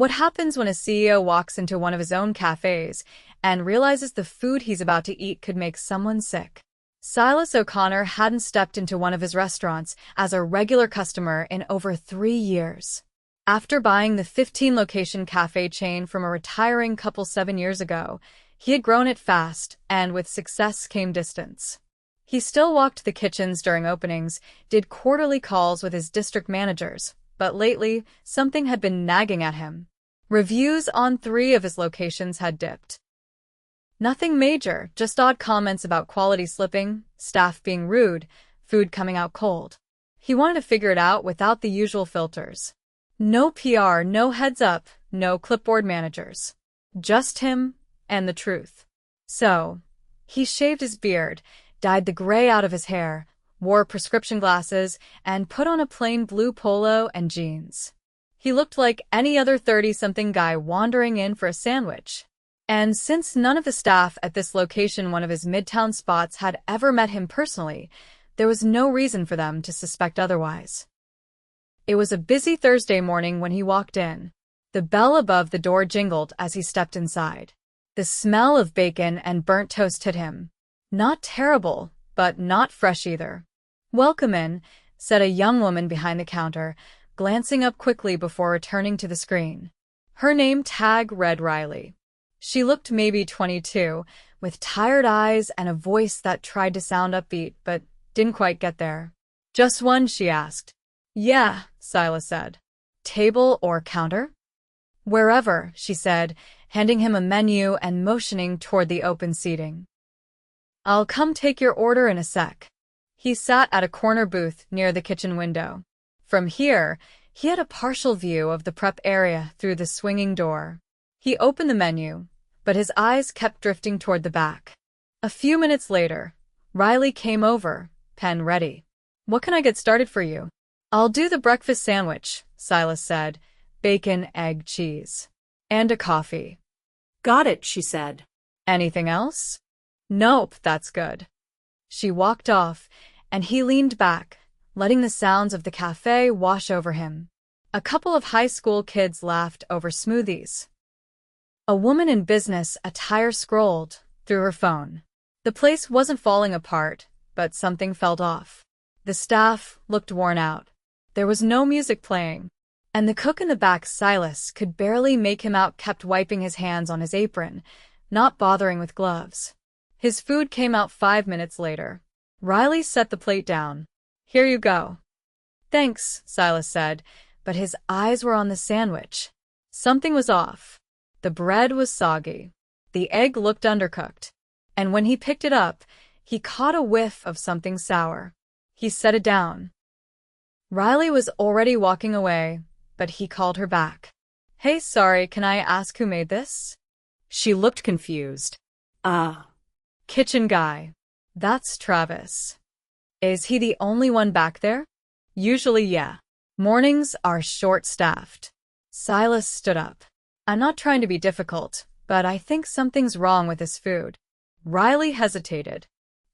What happens when a CEO walks into one of his own cafes and realizes the food he's about to eat could make someone sick? Silas O'Connor hadn't stepped into one of his restaurants as a regular customer in over 3 years. After buying the 15-location cafe chain from a retiring couple 7 years ago, he had grown it fast, and with success came distance. He still walked the kitchens during openings, did quarterly calls with his district managers, but lately, something had been nagging at him. Reviews on 3 of his locations had dipped. Nothing major, just odd comments about quality slipping, staff being rude, food coming out cold. He wanted to figure it out without the usual filters. No PR, no heads up, no clipboard managers. Just him and the truth. So, he shaved his beard, dyed the gray out of his hair, wore prescription glasses, and put on a plain blue polo and jeans. He looked like any other 30-something guy wandering in for a sandwich. And since none of the staff at this location, one of his midtown spots, had ever met him personally, there was no reason for them to suspect otherwise. It was a busy Thursday morning when he walked in. The bell above the door jingled as he stepped inside. The smell of bacon and burnt toast hit him. Not terrible, but not fresh either. "Welcome in," said a young woman behind the counter, glancing up quickly before returning to the screen. Her name tag read Riley. She looked maybe 22, with tired eyes and a voice that tried to sound upbeat but didn't quite get there. "Just one?" she asked. "Yeah," Silas said. "Table or counter?" "Wherever," she said, handing him a menu and motioning toward the open seating. "I'll come take your order in a sec." He sat at a corner booth near the kitchen window. From here, he had a partial view of the prep area through the swinging door. He opened the menu, but his eyes kept drifting toward the back. A few minutes later, Riley came over, pen ready. "What can I get started for you?" "I'll do the breakfast sandwich," Silas said. "Bacon, egg, cheese. And a coffee." "Got it," she said. "Anything else?" "Nope, that's good." She walked off, and he leaned back, letting the sounds of the cafe wash over him. A couple of high school kids laughed over smoothies. A woman in business attire scrolled through her phone. The place wasn't falling apart, but something felt off. The staff looked worn out. There was no music playing, and the cook in the back, Silas, could barely make him out, kept wiping his hands on his apron, not bothering with gloves. His food came out 5 minutes later. Riley set the plate down. "Here you go." "Thanks," Silas said, but his eyes were on the sandwich. Something was off. The bread was soggy. The egg looked undercooked. And when he picked it up, he caught a whiff of something sour. He set it down. Riley was already walking away, but he called her back. "Hey, sorry, can I ask who made this?" She looked confused. Kitchen guy. That's Travis. Is he the only one back there?" "Usually, yeah. Mornings are short-staffed." Silas stood up. "I'm not trying to be difficult, but I think something's wrong with this food." Riley hesitated.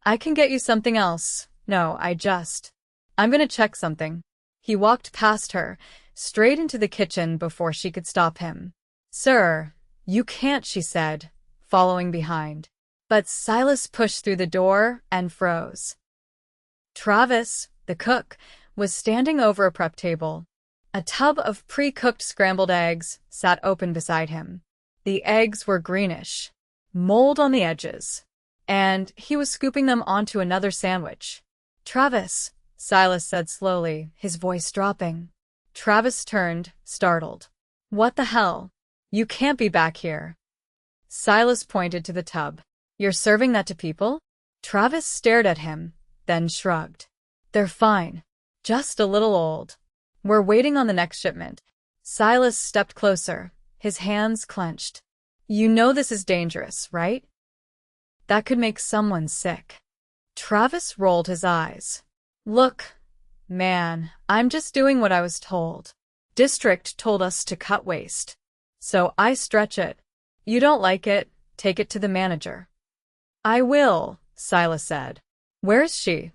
"I can get you something else." "No, I'm gonna check something." He walked past her, straight into the kitchen before she could stop him. "Sir, you can't," she said, following behind. But Silas pushed through the door and froze. Travis, the cook, was standing over a prep table. A tub of pre-cooked scrambled eggs sat open beside him. The eggs were greenish, mold on the edges, and he was scooping them onto another sandwich. "Travis," Silas said slowly, his voice dropping. Travis turned, startled. "What the hell? You can't be back here." Silas pointed to the tub. "You're serving that to people?" Travis stared at him, then shrugged. "They're fine. Just a little old. We're waiting on the next shipment." Silas stepped closer, his hands clenched. "You know this is dangerous, right? That could make someone sick." Travis rolled his eyes. "Look, man, I'm just doing what I was told. District told us to cut waste. So I stretch it. You don't like it, take it to the manager." "I will," Silas said. "Where's she?"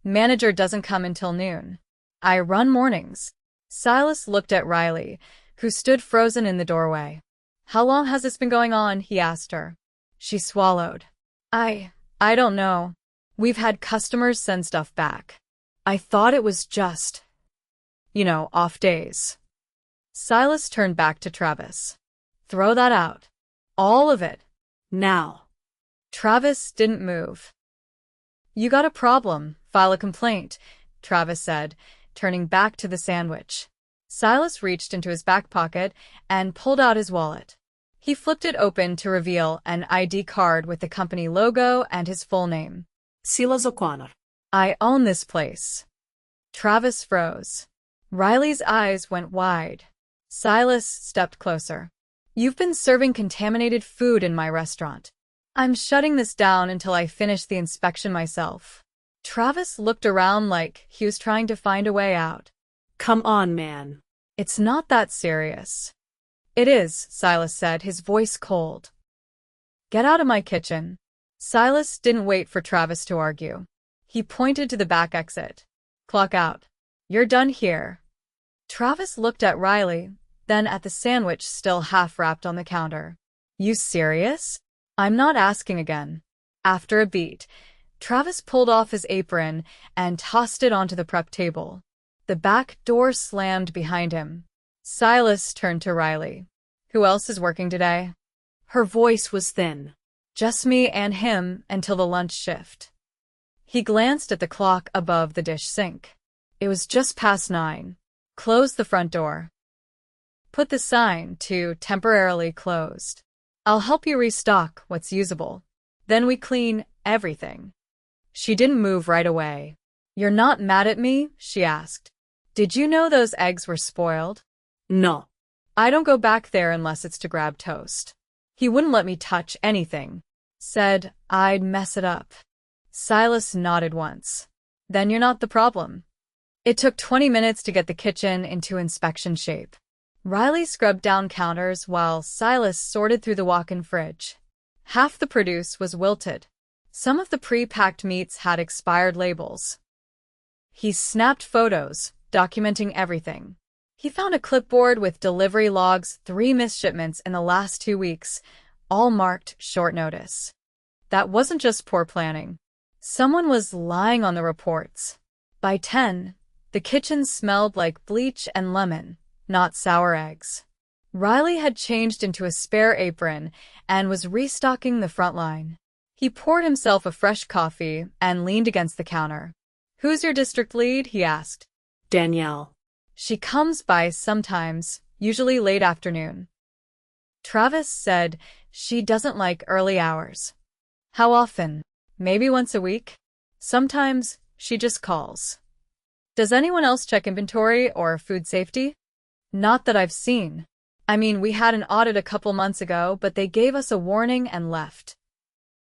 "Manager doesn't come until noon. I run mornings." Silas looked at Riley, who stood frozen in the doorway. "How long has this been going on?" he asked her. She swallowed. I don't know. We've had customers send stuff back. I thought it was just, off days." Silas turned back to Travis. "Throw that out. All of it. Now." Travis didn't move. "You got a problem. File a complaint," Travis said, turning back to the sandwich. Silas reached into his back pocket and pulled out his wallet. He flipped it open to reveal an ID card with the company logo and his full name. Silas O'Connor. "I own this place." Travis froze. Riley's eyes went wide. Silas stepped closer. "You've been serving contaminated food in my restaurant. I'm shutting this down until I finish the inspection myself." Travis looked around like he was trying to find a way out. "Come on, man." "It's not that serious." "It is," Silas said, his voice cold. "Get out of my kitchen." Silas didn't wait for Travis to argue. He pointed to the back exit. "Clock out. You're done here." Travis looked at Riley, then at the sandwich still half wrapped on the counter. "You serious?" "I'm not asking again." After a beat, Travis pulled off his apron and tossed it onto the prep table. The back door slammed behind him. Silas turned to Riley. "Who else is working today?" Her voice was thin. "Just me and him until the lunch shift." He glanced at the clock above the dish sink. It was just past 9. "Close the front door. Put the sign to temporarily closed. I'll help you restock what's usable. Then we clean everything." She didn't move right away. "You're not mad at me?" she asked. "Did you know those eggs were spoiled?" "No." "I don't go back there unless it's to grab toast. He wouldn't let me touch anything. Said I'd mess it up." Silas nodded once. "Then you're not the problem." It took 20 minutes to get the kitchen into inspection shape. Riley scrubbed down counters while Silas sorted through the walk-in fridge. Half the produce was wilted. Some of the pre-packed meats had expired labels. He snapped photos, documenting everything. He found a clipboard with delivery logs, 3 missed shipments in the last 2 weeks, all marked short notice. That wasn't just poor planning. Someone was lying on the reports. By 10, the kitchen smelled like bleach and lemon, not sour eggs. Riley had changed into a spare apron and was restocking the front line. He poured himself a fresh coffee and leaned against the counter. "Who's your district lead?" he asked. "Danielle." "She comes by sometimes, usually late afternoon." Travis said she doesn't like early hours. "How often?" "Maybe once a week. Sometimes she just calls." "Does anyone else check inventory or food safety?" "Not that I've seen. I mean, we had an audit a couple months ago, but they gave us a warning and left."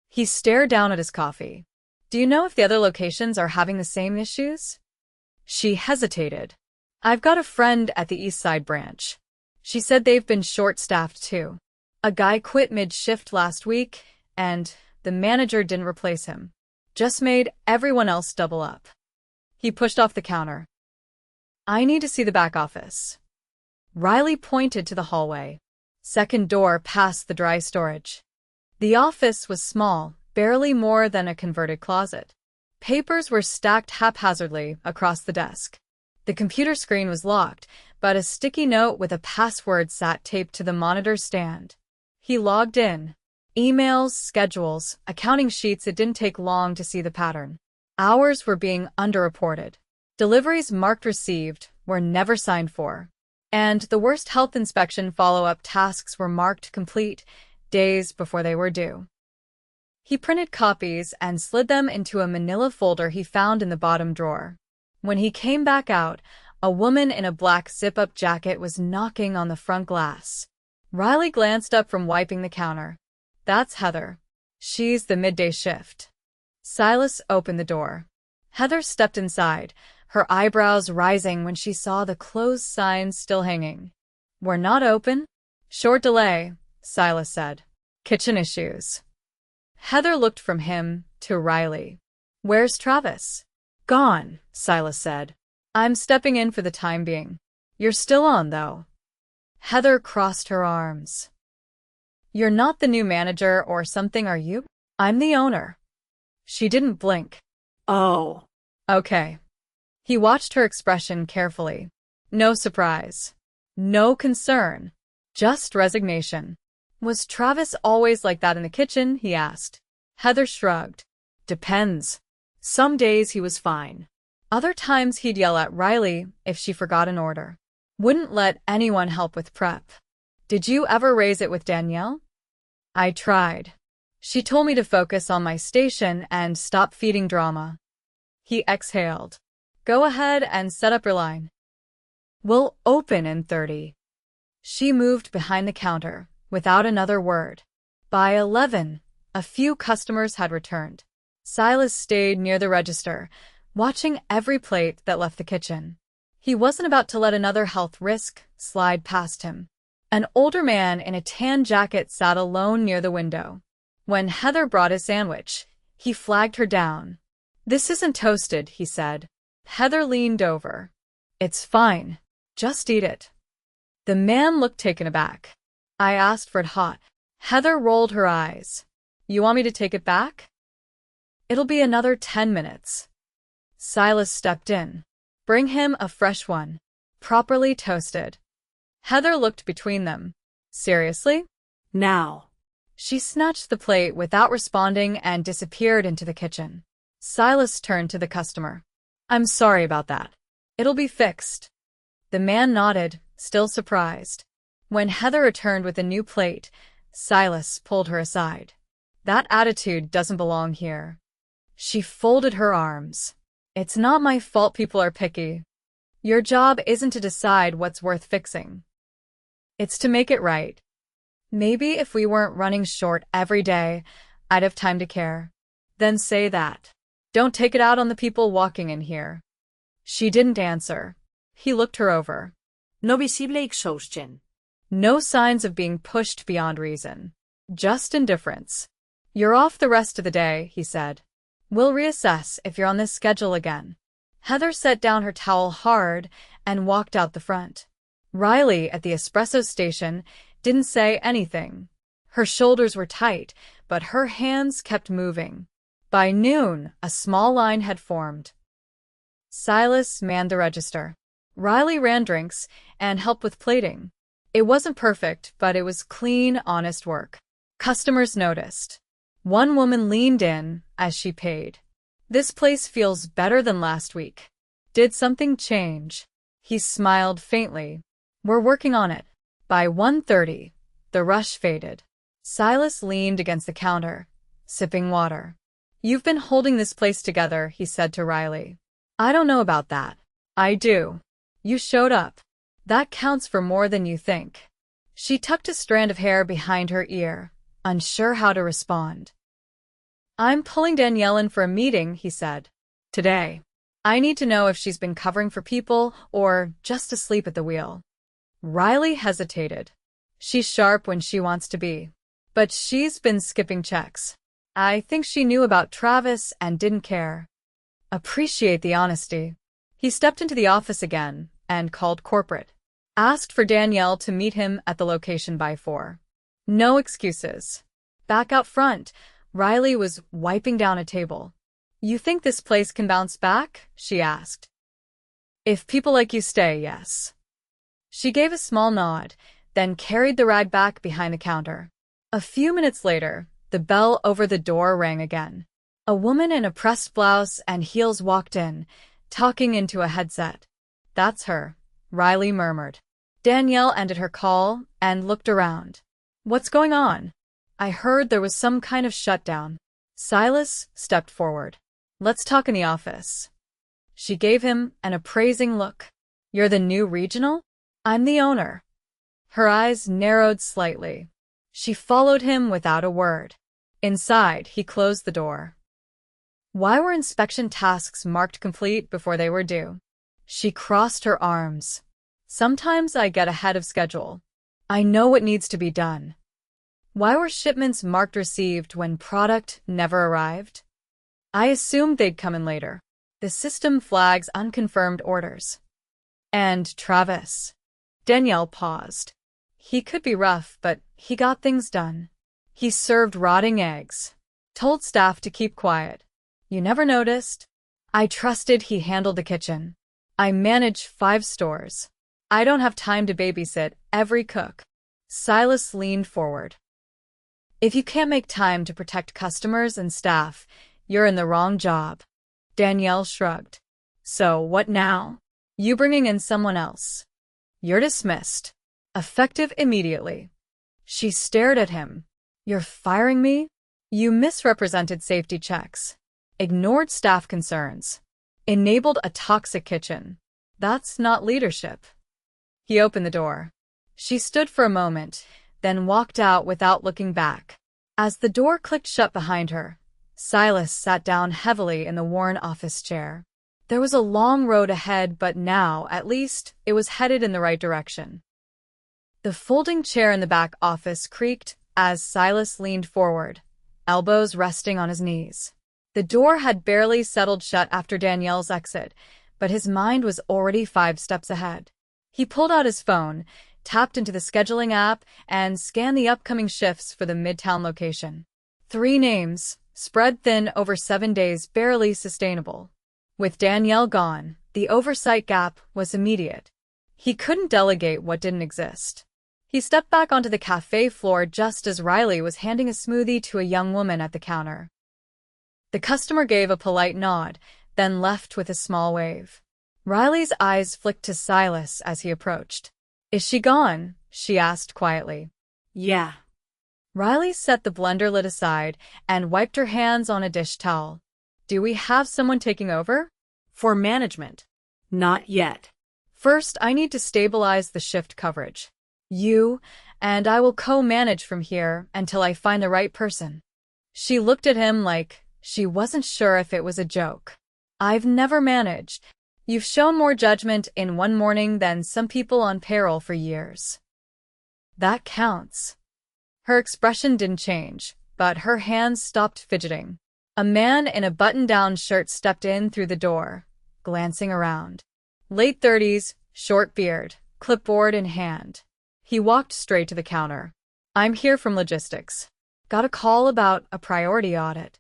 He stared down at his coffee. "Do you know if the other locations are having the same issues?" She hesitated. "I've got a friend at the East Side branch. She said they've been short-staffed too. A guy quit mid-shift last week, and the manager didn't replace him. Just made everyone else double up." He pushed off the counter. "I need to see the back office." Riley pointed to the hallway. Second door past the dry storage. The office was small, barely more than a converted closet. Papers were stacked haphazardly across the desk. The computer screen was locked, but a sticky note with a password sat taped to the monitor stand. He logged in. Emails, schedules, accounting sheets. It didn't take long to see the pattern. Hours were being underreported. Deliveries marked received were never signed for. And the worst health inspection follow-up tasks were marked complete days before they were due. He printed copies and slid them into a manila folder he found in the bottom drawer. When he came back out, a woman in a black zip-up jacket was knocking on the front glass. Riley glanced up from wiping the counter. "That's Heather. She's the midday shift." Silas opened the door. Heather stepped inside, her eyebrows rising when she saw the closed signs still hanging. "We're not open?" "Short delay," Silas said. "Kitchen issues." Heather looked from him to Riley. "Where's Travis?" "Gone," Silas said. "I'm stepping in for the time being. You're still on, though." Heather crossed her arms. You're not the new manager or something, are you? I'm the owner. She didn't blink. Oh. Okay. He watched her expression carefully. No surprise. No concern. Just resignation. Was Travis always like that in the kitchen? He asked. Heather shrugged. Depends. Some days he was fine. Other times he'd yell at Riley if she forgot an order. Wouldn't let anyone help with prep. Did you ever raise it with Danielle? I tried. She told me to focus on my station and stop feeding drama. He exhaled. Go ahead and set up your line. We'll open in 30. She moved behind the counter, without another word. By 11, a few customers had returned. Silas stayed near the register, watching every plate that left the kitchen. He wasn't about to let another health risk slide past him. An older man in a tan jacket sat alone near the window. When Heather brought his sandwich, he flagged her down. This isn't toasted, he said. Heather leaned over. It's fine. Just eat it. The man looked taken aback. I asked for it hot. Heather rolled her eyes. You want me to take it back? It'll be another 10 minutes. Silas stepped in. Bring him a fresh one. Properly toasted. Heather looked between them. Seriously? Now. She snatched the plate without responding and disappeared into the kitchen. Silas turned to the customer. I'm sorry about that. It'll be fixed. The man nodded, still surprised. When Heather returned with a new plate, Silas pulled her aside. That attitude doesn't belong here. She folded her arms. It's not my fault people are picky. Your job isn't to decide what's worth fixing. It's to make it right. Maybe if we weren't running short every day, I'd have time to care. Then say that. Don't take it out on the people walking in here. She didn't answer. He looked her over. No visible exhaustion. No signs of being pushed beyond reason. Just indifference. You're off the rest of the day, he said. We'll reassess if you're on this schedule again. Heather set down her towel hard and walked out the front. Riley, at the espresso station, didn't say anything. Her shoulders were tight, but her hands kept moving. By noon, a small line had formed. Silas manned the register. Riley ran drinks and helped with plating. It wasn't perfect, but it was clean, honest work. Customers noticed. One woman leaned in as she paid. This place feels better than last week. Did something change? He smiled faintly. We're working on it. By 1:30, the rush faded. Silas leaned against the counter, sipping water. You've been holding this place together, he said to Riley. I don't know about that. I do. You showed up. That counts for more than you think. She tucked a strand of hair behind her ear, unsure how to respond. I'm pulling Danielle in for a meeting, he said. Today. I need to know if she's been covering for people or just asleep at the wheel. Riley hesitated. She's sharp when she wants to be. But she's been skipping checks. I think she knew about Travis and didn't care. Appreciate the honesty. He stepped into the office again and called corporate. Asked for Danielle to meet him at the location by 4. No excuses. Back out front, Riley was wiping down a table. You think this place can bounce back? She asked. If people like you stay, yes. She gave a small nod, then carried the rag back behind the counter. A few minutes later, the bell over the door rang again. A woman in a pressed blouse and heels walked in, talking into a headset. That's her, Riley murmured. Danielle ended her call and looked around. What's going on? I heard there was some kind of shutdown. Silas stepped forward. Let's talk in the office. She gave him an appraising look. You're the new regional? I'm the owner. Her eyes narrowed slightly. She followed him without a word. Inside, he closed the door. Why were inspection tasks marked complete before they were due? She crossed her arms. Sometimes I get ahead of schedule. I know what needs to be done. Why were shipments marked received when product never arrived? I assumed they'd come in later. The system flags unconfirmed orders. And Travis. Danielle paused. He could be rough, but he got things done. He served rotting eggs. Told staff to keep quiet. You never noticed? I trusted he handled the kitchen. I manage 5 stores. I don't have time to babysit every cook. Silas leaned forward. If you can't make time to protect customers and staff, you're in the wrong job. Danielle shrugged. So what now? You bringing in someone else. You're dismissed. Effective immediately. She stared at him. You're firing me? You misrepresented safety checks. Ignored staff concerns. Enabled a toxic kitchen. That's not leadership. He opened the door. She stood for a moment, then walked out without looking back. As the door clicked shut behind her, Silas sat down heavily in the worn office chair. There was a long road ahead, but now, at least, it was headed in the right direction. The folding chair in the back office creaked as Silas leaned forward, elbows resting on his knees. The door had barely settled shut after Danielle's exit, but his mind was already 5 steps ahead. He pulled out his phone, tapped into the scheduling app, and scanned the upcoming shifts for the Midtown location. 3 names, spread thin over 7 days, barely sustainable. With Danielle gone, the oversight gap was immediate. He couldn't delegate what didn't exist. He stepped back onto the cafe floor just as Riley was handing a smoothie to a young woman at the counter. The customer gave a polite nod, then left with a small wave. Riley's eyes flicked to Silas as he approached. Is she gone? She asked quietly. Yeah. Riley set the blender lid aside and wiped her hands on a dish towel. Do we have someone taking over? For management. Not yet. First, I need to stabilize the shift coverage. You and I will co-manage from here until I find the right person. She looked at him like she wasn't sure if it was a joke. I've never managed. You've shown more judgment in one morning than some people on payroll for years. That counts. Her expression didn't change, but her hands stopped fidgeting. A man in a button-down shirt stepped in through the door, glancing around. Late 30s, short beard, clipboard in hand. He walked straight to the counter. I'm here from logistics. Got a call about a priority audit.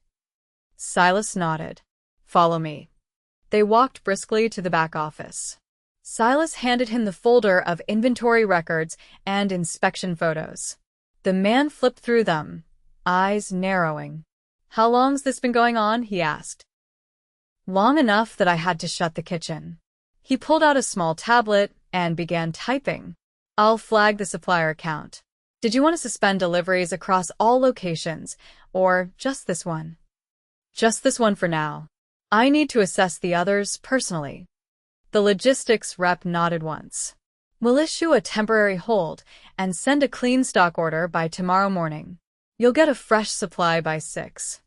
Silas nodded. Follow me. They walked briskly to the back office. Silas handed him the folder of inventory records and inspection photos. The man flipped through them, eyes narrowing. How long's this been going on? He asked. Long enough that I had to shut the kitchen. He pulled out a small tablet and began typing. I'll flag the supplier account. Did you want to suspend deliveries across all locations, or just this one? Just this one for now. I need to assess the others personally. The logistics rep nodded once. We'll issue a temporary hold and send a clean stock order by tomorrow morning. You'll get a fresh supply by 6.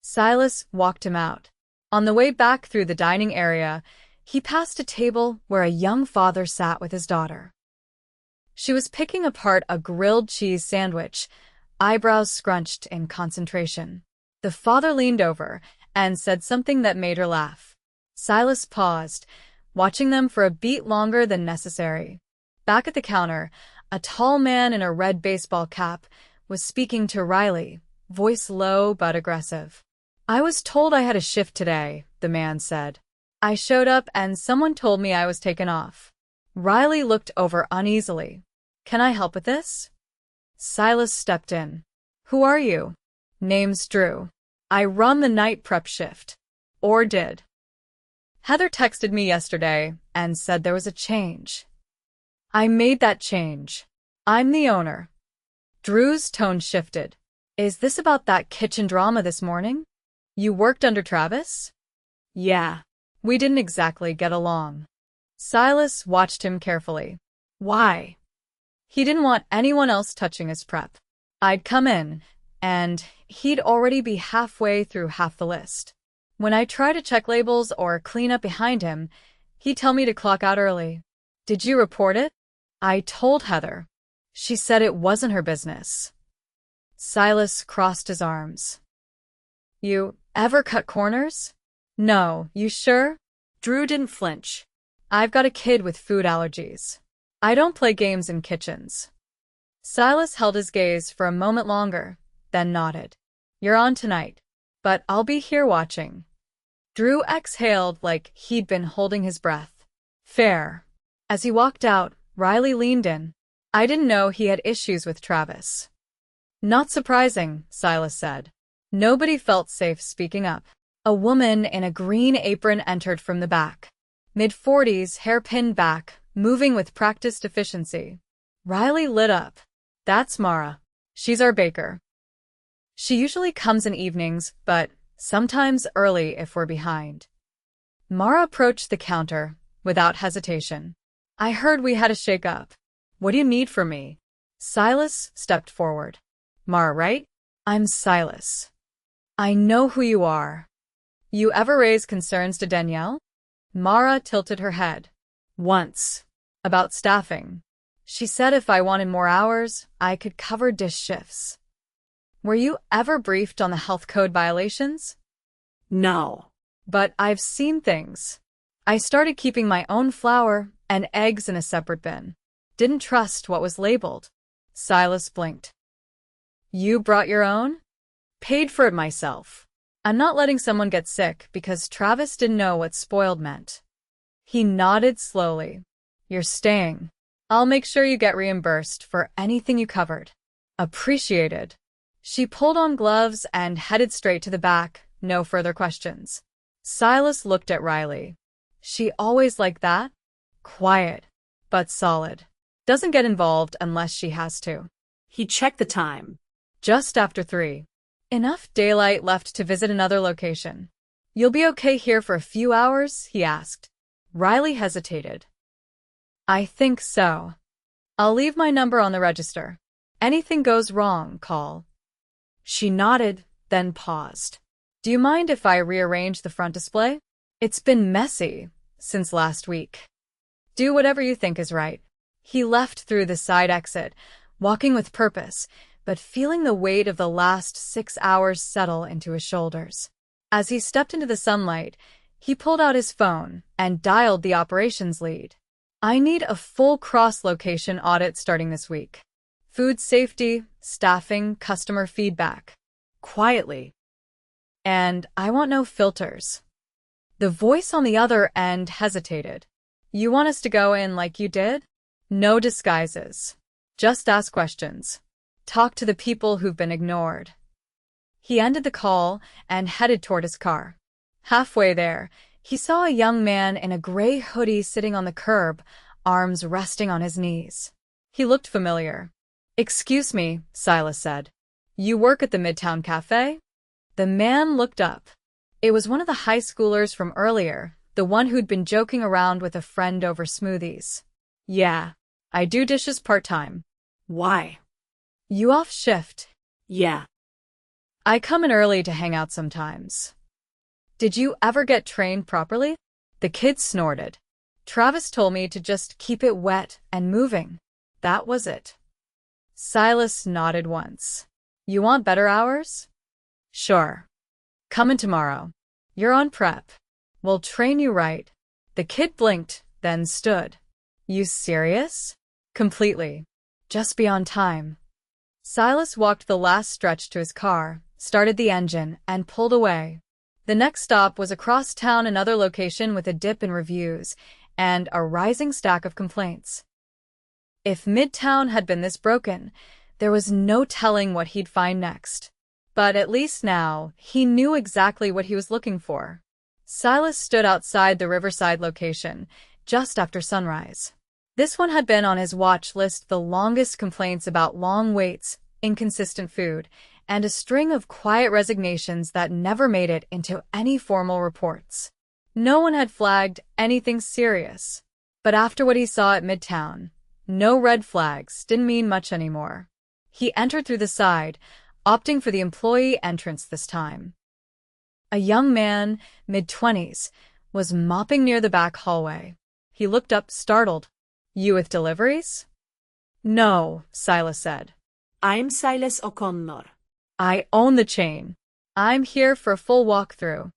Silas walked him out. On the way back through the dining area, he passed a table where a young father sat with his daughter. She was picking apart a grilled cheese sandwich, eyebrows scrunched in concentration. The father leaned over and said something that made her laugh. Silas paused, watching them for a beat longer than necessary. Back at the counter, a tall man in a red baseball cap was speaking to Riley, voice low but aggressive. I was told I had a shift today, the man said. I showed up and someone told me I was taken off. Riley looked over uneasily. Can I help with this? Silas stepped in. Who are you? Name's Drew. I run the night prep shift. Or did. Heather texted me yesterday and said there was a change. I made that change. I'm the owner. Drew's tone shifted. Is this about that kitchen drama this morning? You worked under Travis? Yeah. We didn't exactly get along. Silas watched him carefully. Why? He didn't want anyone else touching his prep. I'd come in, and he'd already be halfway through half the list. When I try to check labels or clean up behind him, he'd tell me to clock out early. Did you report it? I told Heather. She said it wasn't her business. Silas crossed his arms. You ever cut corners? No, you sure? Drew didn't flinch. I've got a kid with food allergies. I don't play games in kitchens. Silas held his gaze for a moment longer, then nodded. You're on tonight, but I'll be here watching. Drew exhaled like he'd been holding his breath. Fair. As he walked out, Riley leaned in. I didn't know he had issues with Travis. Not surprising, Silas said. Nobody felt safe speaking up. A woman in a green apron entered from the back. Mid-40s, hair pinned back, moving with practiced efficiency. Riley lit up. That's Mara. She's our baker. She usually comes in evenings, but sometimes early if we're behind. Mara approached the counter without hesitation. I heard we had a shake-up. What do you need from me? Silas stepped forward. Mara, right? I'm Silas. I know who you are. You ever raise concerns to Danielle? Mara tilted her head. Once. About staffing. She said if I wanted more hours, I could cover dish shifts. Were you ever briefed on the health code violations? No. But I've seen things. I started keeping my own flour and eggs in a separate bin. Didn't trust what was labeled. Silas blinked. You brought your own? Paid for it myself. I'm not letting someone get sick because Travis didn't know what spoiled meant. He nodded slowly. You're staying. I'll make sure you get reimbursed for anything you covered. Appreciated. She pulled on gloves and headed straight to the back, no further questions. Silas looked at Riley. She always like that? Quiet, but solid. Doesn't get involved unless she has to. He checked the time. Just after 3. Enough daylight left to visit another location. You'll be okay here for a few hours? He asked. Riley hesitated. I think so. I'll leave my number on the register. Anything goes wrong, call. She nodded, then paused. Do you mind if I rearrange the front display? It's been messy since last week. Do whatever you think is right. He left through the side exit, walking with purpose, but feeling the weight of the last 6 hours settle into his shoulders. As he stepped into the sunlight, he pulled out his phone and dialed the operations lead. I need a full cross-location audit starting this week. Food safety, staffing, customer feedback. Quietly. And I want no filters. The voice on the other end hesitated. You want us to go in like you did? No disguises. Just ask questions. Talk to the people who've been ignored. He ended the call and headed toward his car. Halfway there, he saw a young man in a gray hoodie sitting on the curb, arms resting on his knees. He looked familiar. Excuse me, Silas said. You work at the Midtown Café? The man looked up. It was one of the high schoolers from earlier, the one who'd been joking around with a friend over smoothies. Yeah, I do dishes part-time. Why? You off shift? Yeah. I come in early to hang out sometimes. Did you ever get trained properly? The kid snorted. Travis told me to just keep it wet and moving. That was it. Silas nodded once. You want better hours? Sure. Come in tomorrow. You're on prep. We'll train you right. The kid blinked, then stood. You serious? Completely. Just be on time. Silas walked the last stretch to his car, started the engine, and pulled away. The next stop was across town, another location with a dip in reviews and a rising stack of complaints. If Midtown had been this broken, there was no telling what he'd find next. But at least now, he knew exactly what he was looking for. Silas stood outside the Riverside location, just after sunrise. This one had been on his watch list, the longest complaints about long waits, inconsistent food, and a string of quiet resignations that never made it into any formal reports. No one had flagged anything serious. But after what he saw at Midtown, no red flags didn't mean much anymore. He entered through the side, opting for the employee entrance this time. A young man, mid-20s, was mopping near the back hallway. He looked up, startled. You with deliveries? No, Silas said. I'm Silas O'Connor. I own the chain. I'm here for a full walkthrough.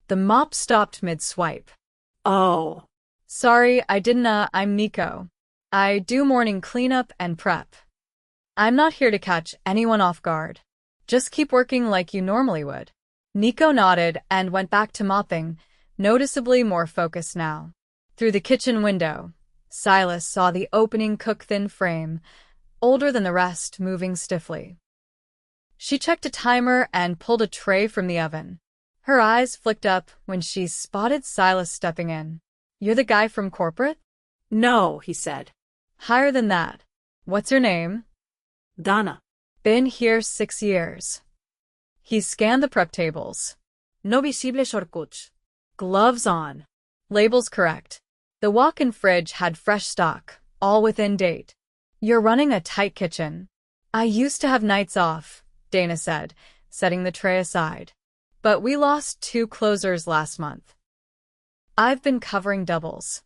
The mop stopped mid-swipe. Oh. Sorry, I didn't, I'm Nico. I do morning cleanup and prep. I'm not here to catch anyone off guard. Just keep working like you normally would. Nico nodded and went back to mopping, noticeably more focused now. Through the kitchen window, Silas saw the opening cook-thin frame, older than the rest, moving stiffly. She checked a timer and pulled a tray from the oven. Her eyes flicked up when she spotted Silas stepping in. "You're the guy from corporate?" No, he said. "Higher than that. What's your name?" Donna. "Been here 6 years." He scanned the prep tables. No visible shortcuts. Gloves on. Labels correct. The walk-in fridge had fresh stock, all within date. "You're running a tight kitchen." "I used to have nights off," Dana said, setting the tray aside. "But we lost 2 closers last month. I've been covering doubles."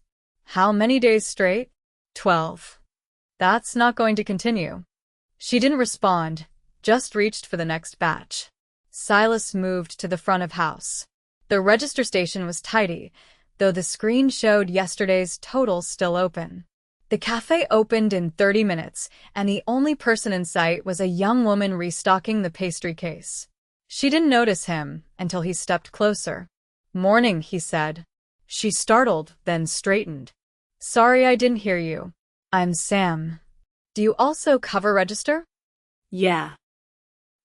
"How many days straight?" 12. "That's not going to continue." She didn't respond, just reached for the next batch. Silas moved to the front of house. The register station was tidy, though the screen showed yesterday's total still open. The cafe opened in 30 minutes, and the only person in sight was a young woman restocking the pastry case. She didn't notice him until he stepped closer. "Morning," he said. She startled, then straightened. "Sorry I didn't hear you. I'm Sam. Do you also cover register?" Yeah.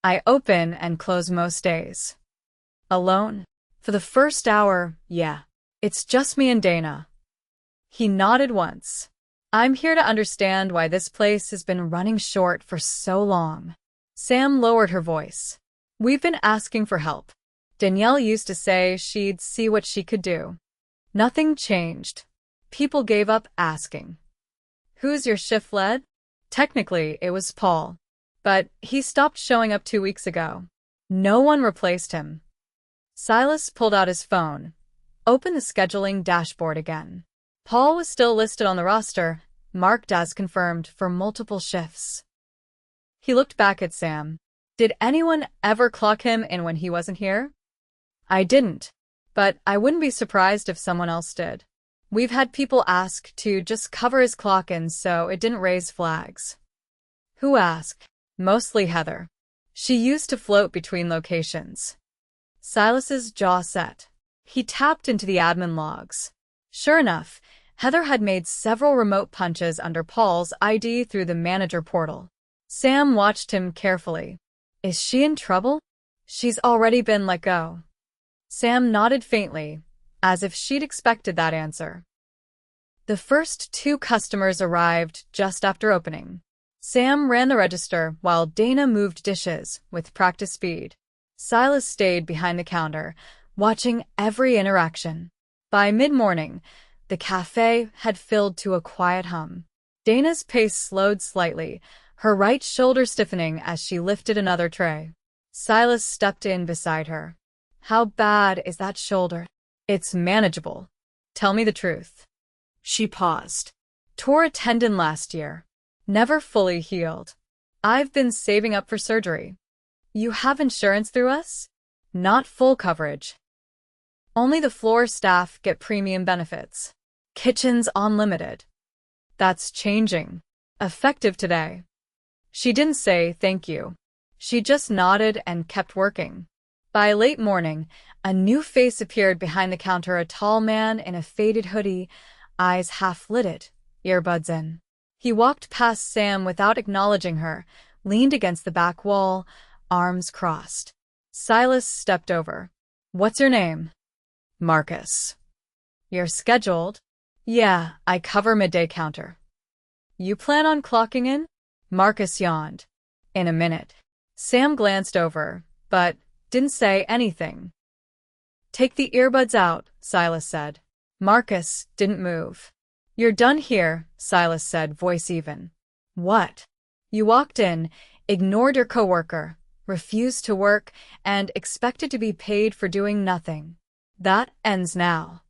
"I open and close most days." "Alone?" "For the first hour, yeah. It's just me and Dana." He nodded once. "I'm here to understand why this place has been running short for so long." Sam lowered her voice. "We've been asking for help. Danielle used to say she'd see what she could do. Nothing changed. People gave up asking." "Who's your shift lead?" "Technically, it was Paul. But he stopped showing up 2 weeks ago. No one replaced him." Silas pulled out his phone, opened the scheduling dashboard again. Paul was still listed on the roster, marked as confirmed for multiple shifts. He looked back at Sam. "Did anyone ever clock him in when he wasn't here?" "I didn't, but I wouldn't be surprised if someone else did. We've had people ask to just cover his clock-in, so it didn't raise flags." "Who asked?" "Mostly Heather. She used to float between locations." Silas's jaw set. He tapped into the admin logs. Sure enough, Heather had made several remote punches under Paul's ID through the manager portal. Sam watched him carefully. "Is she in trouble?" "She's already been let go." Sam nodded faintly, as if she'd expected that answer. The first 2 customers arrived just after opening. Sam ran the register while Dana moved dishes with practice speed. Silas stayed behind the counter, watching every interaction. By mid-morning, the cafe had filled to a quiet hum. Dana's pace slowed slightly, her right shoulder stiffening as she lifted another tray. Silas stepped in beside her. "How bad is that shoulder?" "It's manageable. Tell me the truth." She paused. "Tore a tendon last year. Never fully healed. I've been saving up for surgery." "You have insurance through us?" "Not full coverage. Only the floor staff get premium benefits. Kitchen's unlimited." "That's changing. Effective today." She didn't say thank you. She just nodded and kept working. By late morning, a new face appeared behind the counter, a tall man in a faded hoodie, eyes half-lidded, earbuds in. He walked past Sam without acknowledging her, leaned against the back wall, arms crossed. Silas stepped over. "What's your name?" "Marcus." "You're scheduled?" "Yeah, I cover midday counter." "You plan on clocking in?" Marcus yawned. "In a minute." Sam glanced over, but didn't say anything. "Take the earbuds out," Silas said. Marcus didn't move. "You're done here," Silas said, voice even. "What?" "You walked in, ignored your coworker, refused to work, and expected to be paid for doing nothing. That ends now."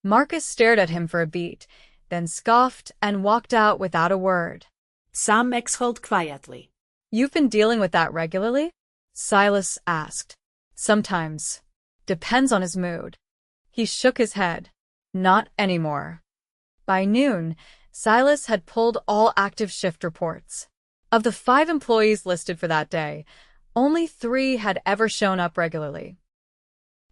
Marcus stared at him for a beat, then scoffed and walked out without a word. Sam exhaled quietly. "You've been dealing with that regularly?" Silas asked. "Sometimes. Depends on his mood." He shook his head. "Not anymore." By noon, Silas had pulled all active shift reports. Of the 5 employees listed for that day, only 3 had ever shown up regularly.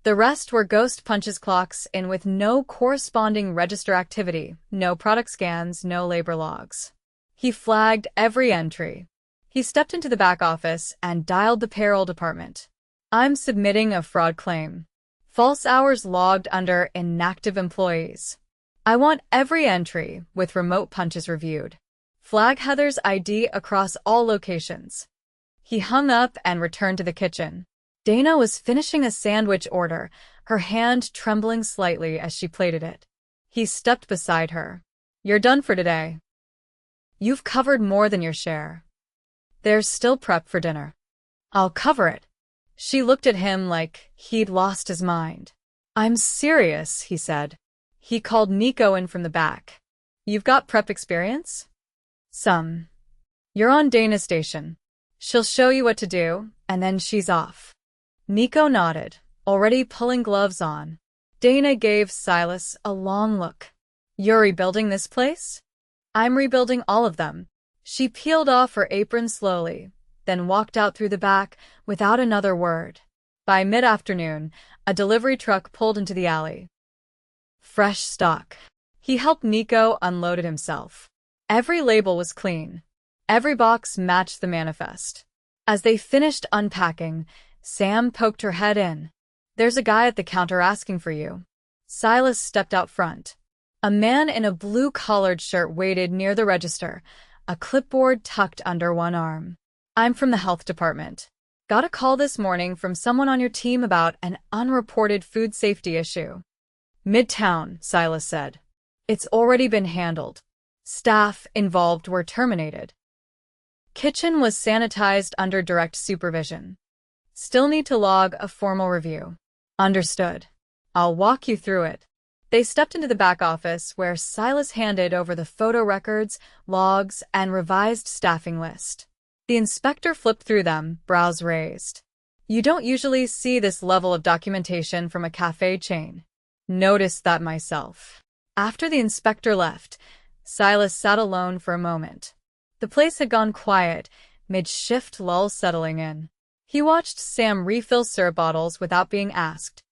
The rest were ghost punches clocks in with no corresponding register activity, no product scans, no labor logs. He flagged every entry. He stepped into the back office and dialed the payroll department. I'm submitting a fraud claim. False hours logged under inactive employees. I want every entry with remote punches reviewed. Flag Heather's ID across all locations. He hung up and returned to the kitchen. Dana was finishing a sandwich order, her hand trembling slightly as she plated it. He stepped beside her. You're done for today. You've covered more than your share. There's still prep for dinner. I'll cover it. She looked at him like he'd lost his mind. I'm serious, he said. He called Nico in from the back. You've got prep experience? Some. You're on Dana's station. She'll show you what to do, and then she's off. Nico nodded, already pulling gloves on. Dana gave Silas a long look. You're rebuilding this place? I'm rebuilding all of them. She peeled off her apron slowly, then walked out through the back without another word. By mid-afternoon, a delivery truck pulled into the alley. Fresh stock. He helped Nico unload it himself. Every label was clean. Every box matched the manifest. As they finished unpacking, Sam poked her head in. There's a guy at the counter asking for you. Silas stepped out front. A man in a blue-collared shirt waited near the register, a clipboard tucked under one arm. I'm from the health department. Got a call this morning from someone on your team about an unreported food safety issue. Midtown, Silas said. It's already been handled. Staff involved were terminated. Kitchen was sanitized under direct supervision. Still need to log a formal review. Understood. I'll walk you through it. They stepped into the back office where Silas handed over the photo records, logs, and revised staffing list. The inspector flipped through them, brows raised. You don't usually see this level of documentation from a cafe chain. Noticed that myself. After the inspector left, Silas sat alone for a moment. The place had gone quiet, mid-shift lull settling in. He watched Sam refill syrup bottles without being asked.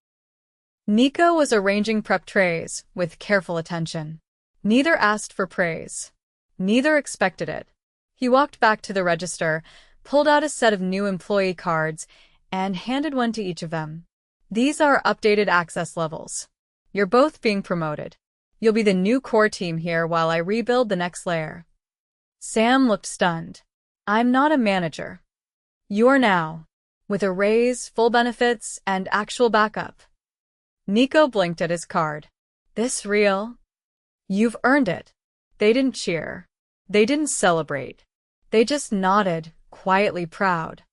Nico was arranging prep trays with careful attention. Neither asked for praise. Neither expected it. He walked back to the register, pulled out a set of new employee cards, and handed one to each of them. These are updated access levels. You're both being promoted. You'll be the new core team here while I rebuild the next layer. Sam looked stunned. I'm not a manager. You are now, with a raise, full benefits, and actual backup. Nico blinked at his card. This real? You've earned it. They didn't cheer. They didn't celebrate. They just nodded, quietly proud.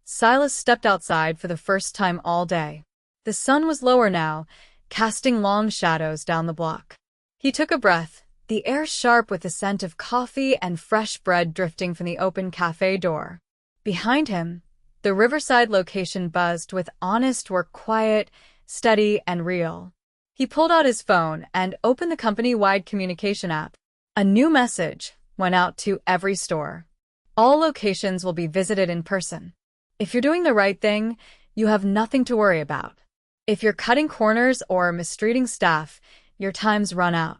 Silas stepped outside for the first time all day. The sun was lower now, casting long shadows down the block. He took a breath, the air sharp with the scent of coffee and fresh bread drifting from the open cafe door. Behind him, the Riverside location buzzed with honest work, quiet, steady, and real. He pulled out his phone and opened the company-wide communication app. A new message went out to every store. All locations will be visited in person. If you're doing the right thing, you have nothing to worry about. If you're cutting corners or mistreating staff, your time's run out.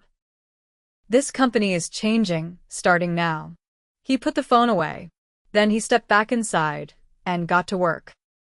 This company is changing, starting now. He put the phone away. Then he stepped back inside and got to work.